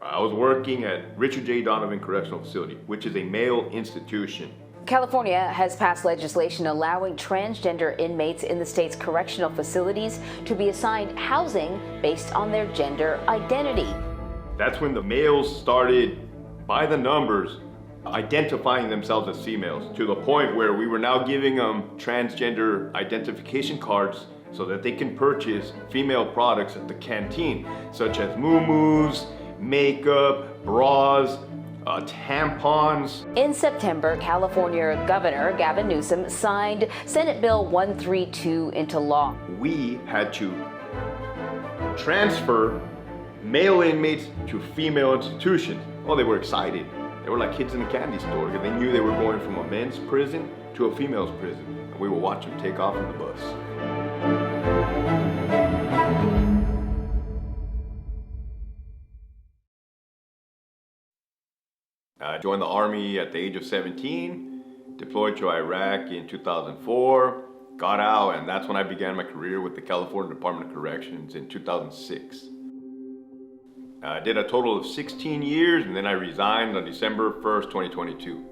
I was working at Richard J. Donovan Correctional Facility, which is a male institution. California has passed legislation allowing transgender inmates in the state's correctional facilities to be assigned housing based on their gender identity. That's when the males started, by the numbers, identifying themselves as females, to the point where we were now giving them transgender identification cards so that they can purchase female products at the canteen, such as moo-moos, makeup, bras, tampons. In September, California Governor Gavin Newsom signed Senate Bill 132 into law. We had to transfer male inmates to female institutions. Well, they were excited. They were like kids in a candy store because they knew they were going from a men's prison to a female's prison. And we would watch them take off in the bus. I joined the Army at the age of 17, deployed to Iraq in 2004, got out, and that's when I began my career with the California Department of Corrections in 2006. I did a total of 16 years, and then I resigned on December 1st, 2022.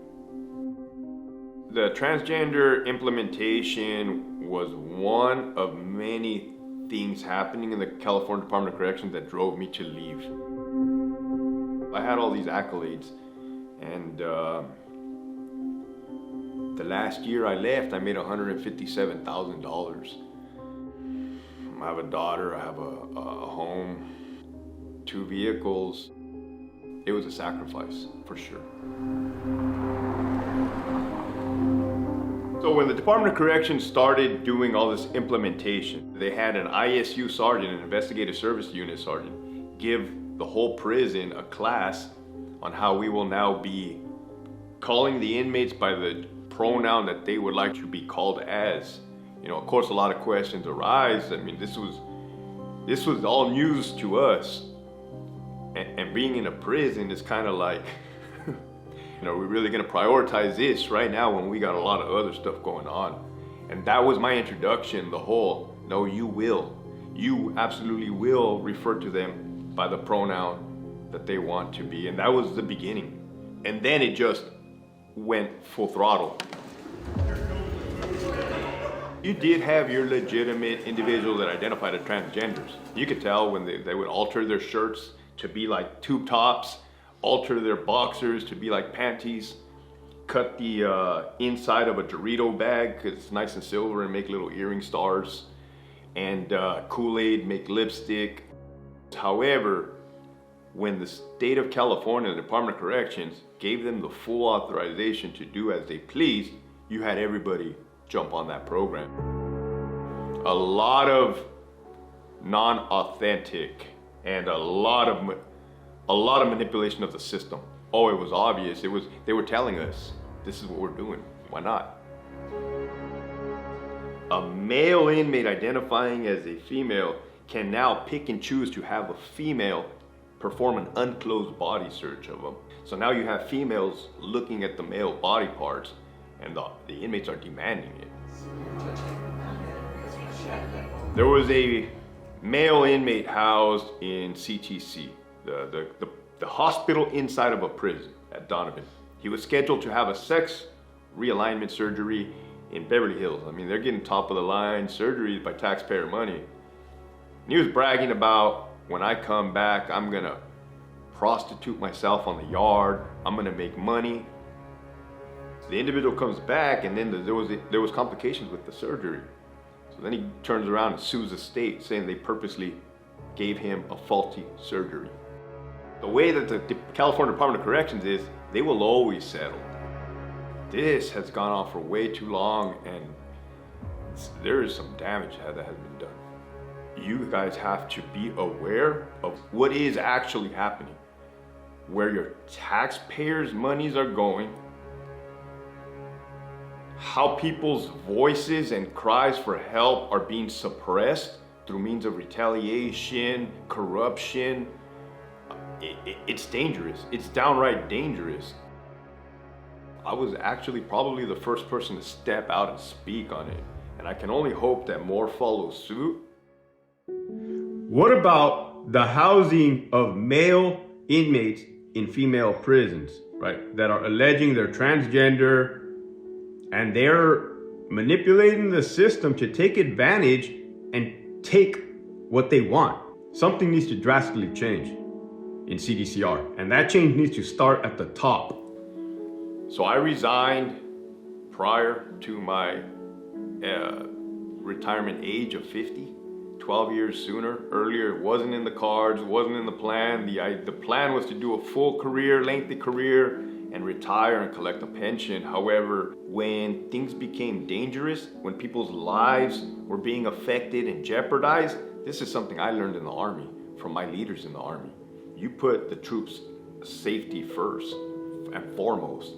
The transgender implementation was one of many things happening in the California Department of Corrections that drove me to leave. I had all these accolades, and the last year I left, I made $157,000. I have a daughter, I have a home, 2 vehicles. It was a sacrifice, for sure. So when the Department of Corrections started doing all this implementation, they had an ISU sergeant, an investigative service unit sergeant, give the whole prison a class on how we will now be calling the inmates by the pronoun that they would like to be called as. You know, of course, a lot of questions arise. I mean, this was all news to us. And being in a prison is kind of like, you know, we're really gonna prioritize this right now when we got a lot of other stuff going on. And that was my introduction, the whole, no, you absolutely will refer to them by the pronoun that they want to be. And that was the beginning. And then it just went full throttle. You did have your legitimate individuals that identified as transgenders. You could tell when they would alter their shirts to be like tube tops, alter their boxers to be like panties, cut the inside of a Dorito bag because it's nice and silver and make little earring stars, and Kool-Aid, make lipstick. However, when the state of California, the Department of Corrections, gave them the full authorization to do as they pleased, you had everybody jump on that program. A lot of non-authentic and a lot of manipulation of the system. Oh, it was obvious. They were telling us, this is what we're doing. Why not? A male inmate identifying as a female can now pick and choose to have a female perform an unclothed body search of them. So now you have females looking at the male body parts, and the inmates are demanding it. There was a male inmate housed in CTC, the hospital inside of a prison at Donovan. He was scheduled to have a sex realignment surgery in Beverly Hills. I mean, they're getting top of the line surgeries by taxpayer money. And he was bragging about, when I come back, I'm gonna prostitute myself on the yard. I'm gonna make money. The individual comes back, and then there was complications with the surgery. So then he turns around and sues the state, saying they purposely gave him a faulty surgery. The way that the California Department of Corrections is, they will always settle. This has gone on for way too long, and there is some damage that has been done. You guys have to be aware of what is actually happening, where your taxpayers' monies are going, how people's voices and cries for help are being suppressed through means of retaliation, corruption. It's dangerous. It's downright dangerous. I was actually probably the first person to step out and speak on it, and I can only hope that more follow suit. What about the housing of male inmates in female prisons, right, that are alleging they're transgender, and they're manipulating the system to take advantage and take what they want. Something needs to drastically change in CDCR, and that change needs to start at the top. So I resigned prior to my retirement age of 50, 12 years earlier. It wasn't in the cards, it wasn't in the plan. The plan was to do a full career, lengthy career, and retire and collect a pension. However, when things became dangerous, when people's lives were being affected and jeopardized, this is something I learned in the Army from my leaders in the Army. You put the troops' safety first and foremost.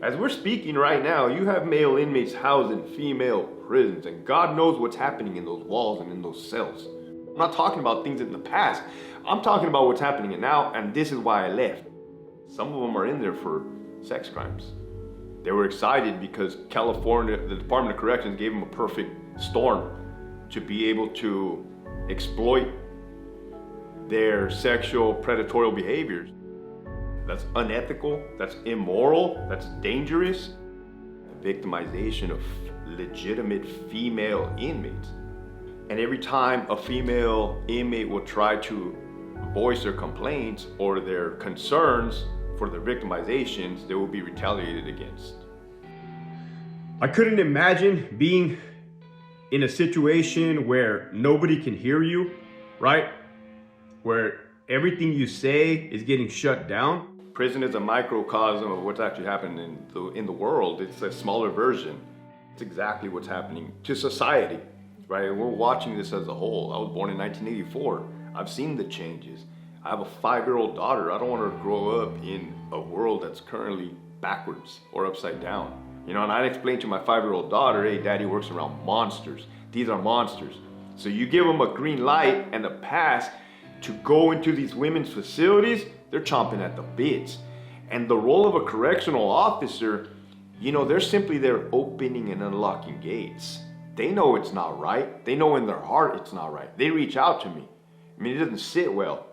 As we're speaking right now, you have male inmates housed in female prisons, and God knows what's happening in those walls and in those cells. I'm not talking about things in the past. I'm talking about what's happening now, and this is why I left. Some of them are in there for sex crimes. They were excited because California, the Department of Corrections gave them a perfect storm to be able to exploit their sexual predatory behaviors. That's unethical, that's immoral, that's dangerous. The victimization of legitimate female inmates. And every time a female inmate will try to voice their complaints or their concerns for their victimizations, they will be retaliated against. I couldn't imagine being in a situation where nobody can hear you, right? Where everything you say is getting shut down. Prison is a microcosm of what's actually happening in the world. It's a smaller version. It's exactly what's happening to society, right? We're watching this as a whole. I was born in 1984. I've seen the changes. I have a 5-year-old daughter. I don't want her to grow up in a world that's currently backwards or upside down. You know, and I explained to my 5-year-old daughter, hey, daddy works around monsters. These are monsters. So you give them a green light and a pass to go into these women's facilities, they're chomping at the bits. And the role of a correctional officer, you know, they're simply there opening and unlocking gates. They know it's not right. They know in their heart it's not right. They reach out to me. I mean, it doesn't sit well.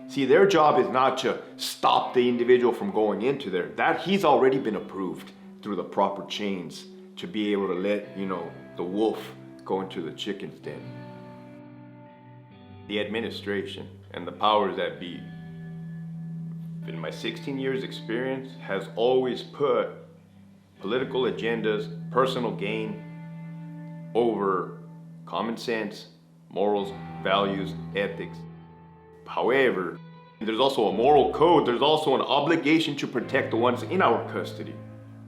See, their job is not to stop the individual from going into there. That he's already been approved through the proper chains to be able to let, you know, the wolf go into the chicken's den. The administration and the powers that be, in my 16 years experience, has always put political agendas, personal gain, over common sense, morals, values, ethics. However, there's also a moral code. There's also an obligation to protect the ones in our custody.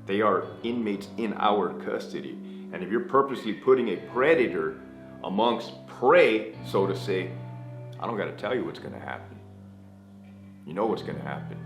They are inmates in our custody. And if you're purposely putting a predator amongst prey, so to say, I don't got to tell you what's going to happen. You know what's going to happen.